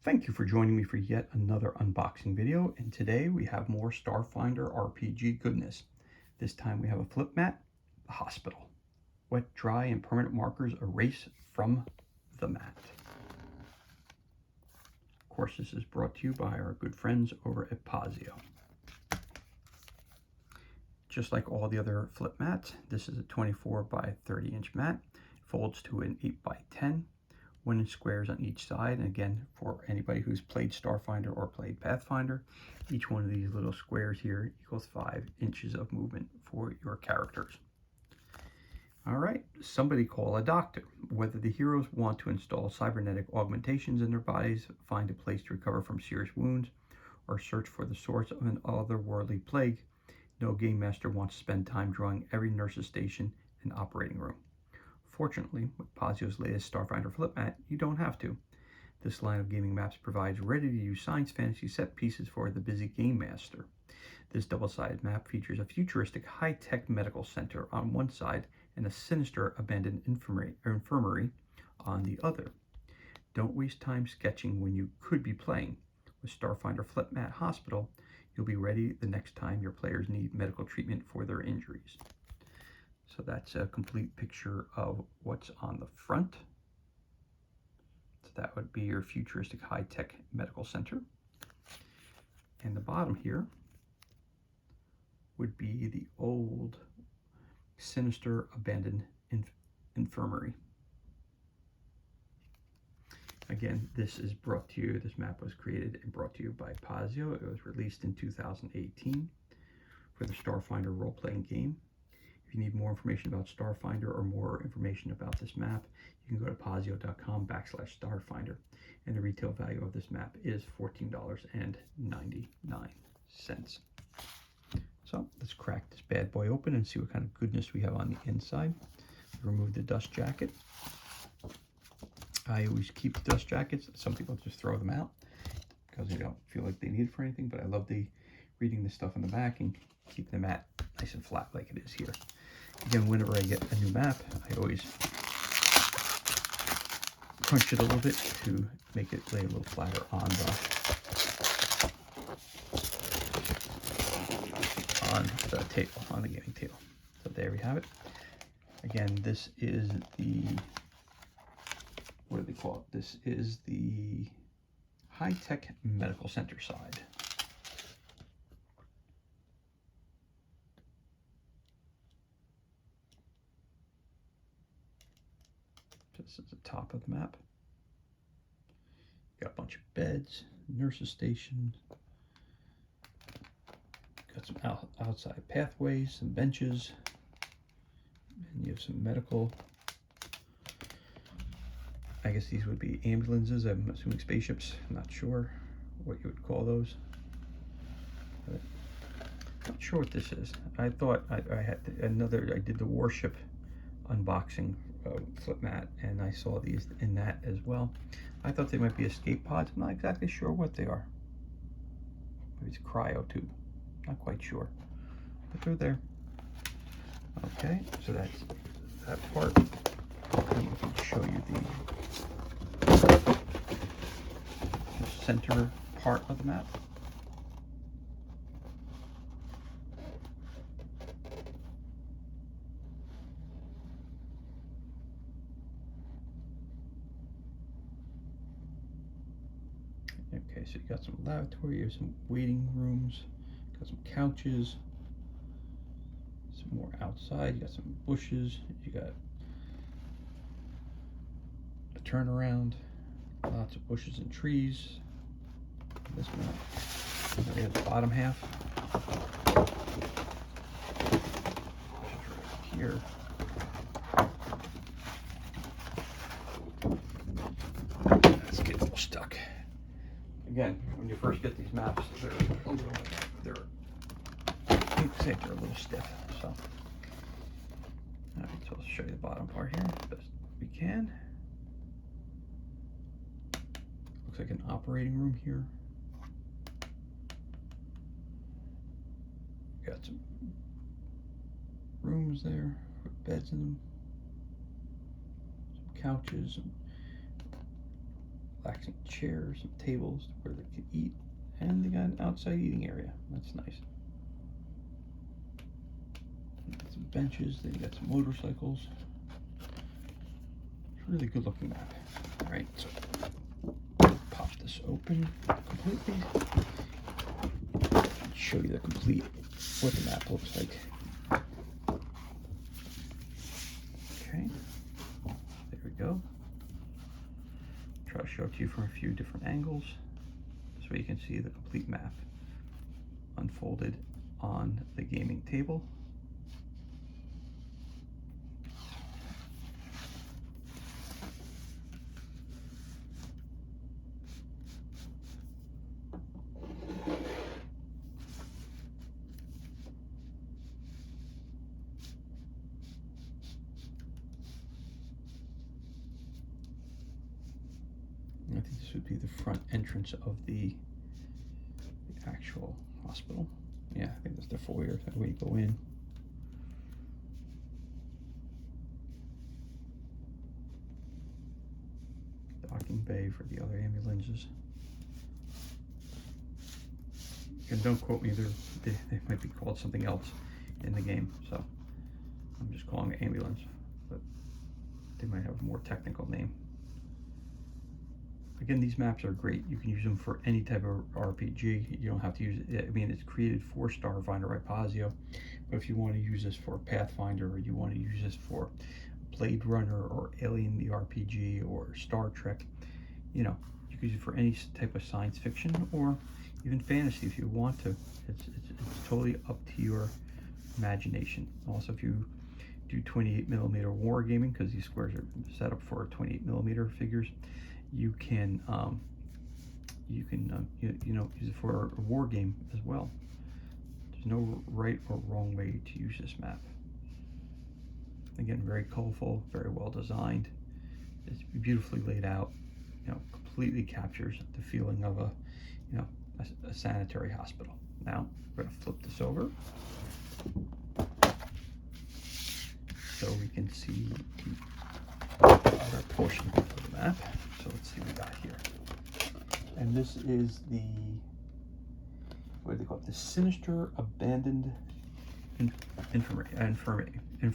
Thank you for joining me for yet another unboxing video, and today we have more Starfinder RPG goodness. This time we have a flip mat, the hospital. Wet, dry, and permanent markers erase from the mat. Of course, this is brought to you by our good friends over at Pazio. Just like all the other flip mats, this is a 24 by 30 inch mat. It folds to an 8 by 10. 1 inch squares on each side, and again, for anybody who's played Starfinder or played Pathfinder, each one of these little squares here equals 5 inches of movement for your characters. All right, somebody call a doctor. Whether the heroes want to install cybernetic augmentations in their bodies, find a place to recover from serious wounds, or search for the source of an otherworldly plague, no game master wants to spend time drawing every nurse's station and operating room. Fortunately, with Pazio's latest Starfinder flip mat, you don't have to. This line of gaming maps provides ready-to-use science fantasy set pieces for the busy game master. This double-sided map features a futuristic high-tech medical center on one side and a sinister abandoned infirmary on the other. Don't waste time sketching when you could be playing. With Starfinder Flip Mat Hospital, you'll be ready the next time your players need medical treatment for their injuries. So that's a complete picture of what's on the front. So that would be your futuristic high-tech medical center. And the bottom here would be the old, sinister, abandoned infirmary. Again, this is brought to you, this map was created and brought to you by Pazio. It was released in 2018 for the Starfinder role-playing game. If you need more information about Starfinder or more information about this map, you can go to pazio.com/Starfinder. And the retail value of this map is $14.99. So let's crack this bad boy open and see what kind of goodness we have on the inside. Remove the dust jacket. I always keep the dust jackets. Some people just throw them out because they don't feel like they need it for anything, but I love reading the stuff on the back and keeping the mat nice and flat like it is here. Again, whenever I get a new map, I always crunch it a little bit to make it lay a little flatter on the table, on the gaming table. So there we have it. Again, this is the, what do they call it? This is the high-tech medical center side. This is the top of the map. Got a bunch of beds, nurses station. Got some outside pathways, some benches, and you have some medical. I guess these would be ambulances. I'm assuming spaceships. I'm not sure what you would call those. But not sure what this is. I thought I had I did the warship unboxing flip mat, and I saw these in that as well. I thought they might be escape pods. I'm not exactly sure what they are. Maybe it's cryo tube. Not quite sure, but they're there. Okay, so that's that part. Let me show you the center part of the map. Okay, so you got some lavatory, you have some waiting rooms, got some couches, some more outside, you got some bushes, you got a turnaround, lots of bushes and trees. This map, and then we have the bottom half. Right here. Let's get a little stuck. Again, when you first get these maps, they're a little stiff. So, all right, so I'll show you the bottom part here as best we can. Looks like an operating room here. Got some rooms there with beds in them, some couches, and relaxing chairs, some tables where they can eat, and they got an outside eating area. That's nice. Some benches, they got some motorcycles. It's a really good looking map. All right, so pop this open completely. Show you the complete what the map looks like. Okay, there we go. Try to show it to you from a few different angles so you can see the complete map unfolded on the gaming table. I think this would be the front entrance of the actual hospital. Yeah, I think that's the foyer, that way you go in. Docking bay for the other ambulances. And don't quote me, they might be called something else in the game, so I'm just calling it ambulance, but they might have a more technical name. Again, these maps are great. You can use them for any type of RPG. You don't have to use it. I mean, it's created for Starfinder by Pazio, but if you want to use this for Pathfinder, or you want to use this for Blade Runner or Alien the RPG or Star Trek, you know, you can use it for any type of science fiction or even fantasy if you want to. It's totally up to your imagination. Also, if you do 28mm wargaming, because these squares are set up for 28mm figures, you can you know, use it for a war game as well. There's no right or wrong way to use this map. Again, very colorful, very well designed. It's beautifully laid out. You know, completely captures the feeling of a, you know, a sanitary hospital. Now we're going to flip this over so we can see the other portion of the map. So let's see what we got here. And this is the, what do they call it? The Sinister Abandoned Infirmary. I'm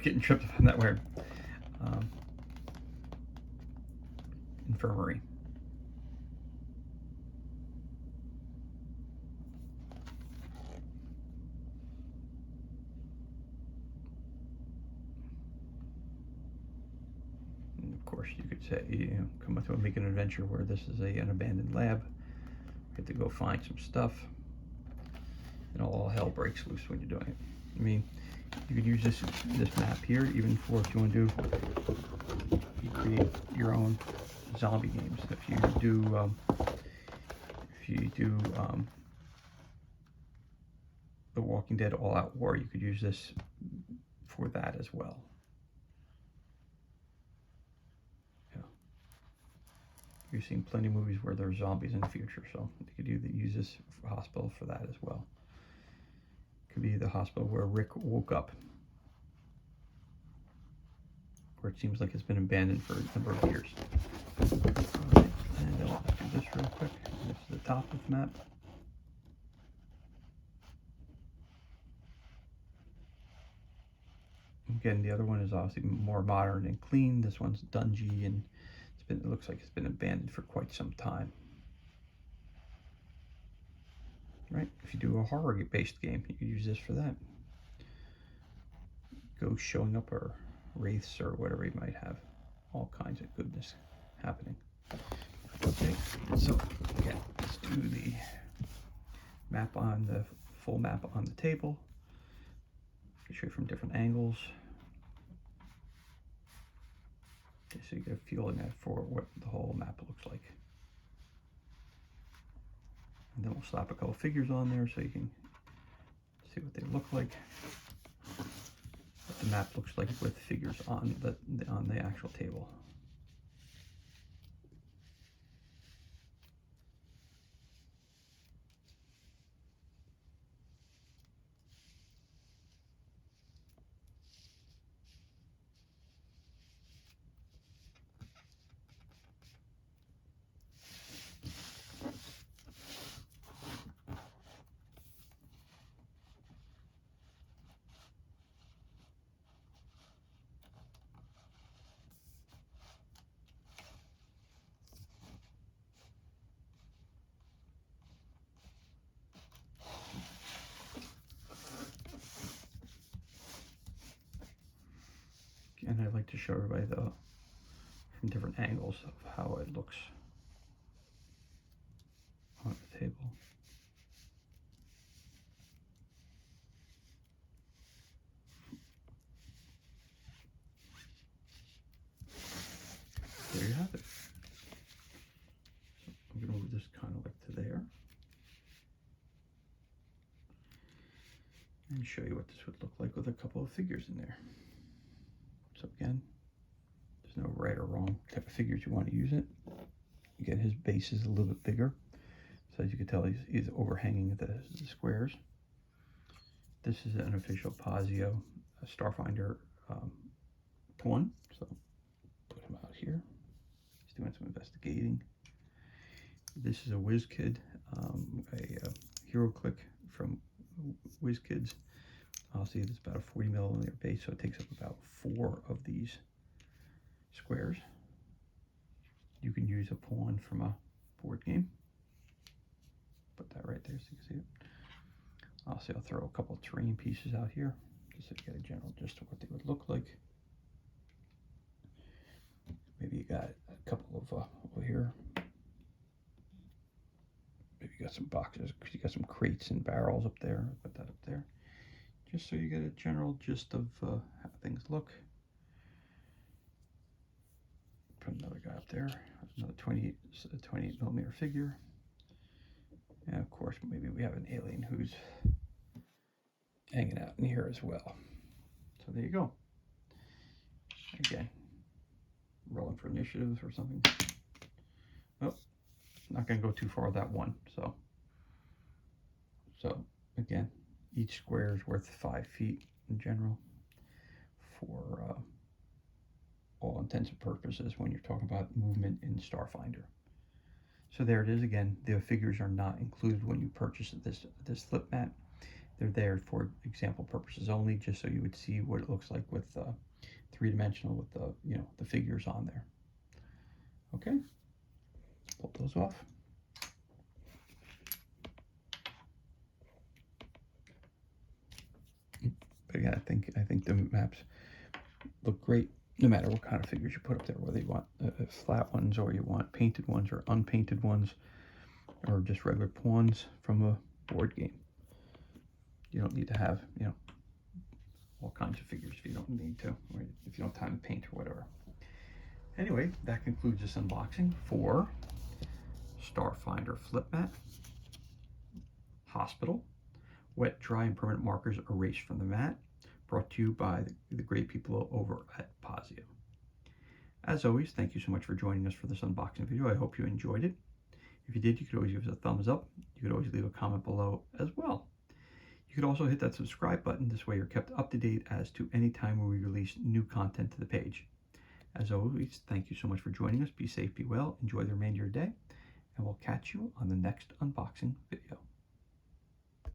getting tripped up on that word. Infirmary. Of course, you could say, you know, come up to make an adventure where this is an abandoned lab. You have to go find some stuff, and all hell breaks loose when you're doing it. I mean, you could use this map here even for if you want to do, you create your own zombie games. If you do The Walking Dead All Out War, you could use this for that as well. You've seen plenty of movies where there's zombies in the future, so you could use this hospital for that as well. Could be the hospital where Rick woke up, where it seems like it's been abandoned for a number of years. All right, and I'll do this real quick. This is the top of the map. Again, the other one is obviously more modern and clean. This one's dungy, and it looks like it's been abandoned for quite some time. Right? If you do a horror-based game, you can use this for that. Ghosts showing up, or wraiths, or whatever you might have. All kinds of goodness happening. Okay, so again, let's do the map on the full map on the table. I'll show you from different angles. Okay, so you get a feeling for what the whole map looks like. And then we'll slap a couple figures on there so you can see what they look like. What the map looks like with figures on the actual table. like to show everybody from different angles of how it looks on the table. There you have it. So I'm going to move this kind of like to there and show you what this would look like with a couple of figures in there. So again, there's no right or wrong type of figures you want to use it. Again, his base is a little bit bigger, so as you can tell, he's overhanging the squares. This is an official Pazio Starfinder pawn, so put him out here. He's doing some investigating. This is a WizKid, a Hero Click from WizKids. I'll see it's about a 40 millimeter base, so it takes up about 4 of these squares. You can use a pawn from a board game. Put that right there so you can see it. I'll throw a couple of terrain pieces out here, just so you get a general gist of what they would look like. Maybe you got a couple of over here. Maybe you got some boxes, because you got some crates and barrels up there. Put that up there, just so you get a general gist of how things look. Put another guy up there, another 28 millimeter figure. And of course, maybe we have an alien who's hanging out in here as well. So there you go. Again, rolling for initiative or something. Oh, not going to go too far with that one. So again, each square is worth 5 feet in general for all intents and purposes when you're talking about movement in Starfinder. So there it is again. The figures are not included when you purchase this flip mat. They're there for example purposes only, just so you would see what it looks like with three-dimensional with the figures on there. Okay, pull those off. But again, I think the maps look great no matter what kind of figures you put up there, whether you want flat ones or you want painted ones or unpainted ones or just regular pawns from a board game. You don't need to have, all kinds of figures if you don't need to, or if you don't have time to paint or whatever. Anyway, that concludes this unboxing for Starfinder Flip Mat, Hospital, Wet, Dry, and Permanent Markers Erased from the Mat, brought to you by the great people over at Pazio. As always, thank you so much for joining us for this unboxing video. I hope you enjoyed it. If you did, you could always give us a thumbs up. You could always leave a comment below as well. You could also hit that subscribe button. This way you're kept up to date as to any time when we release new content to the page. As always, thank you so much for joining us. Be safe, be well, enjoy the remainder of your day, and we'll catch you on the next unboxing video.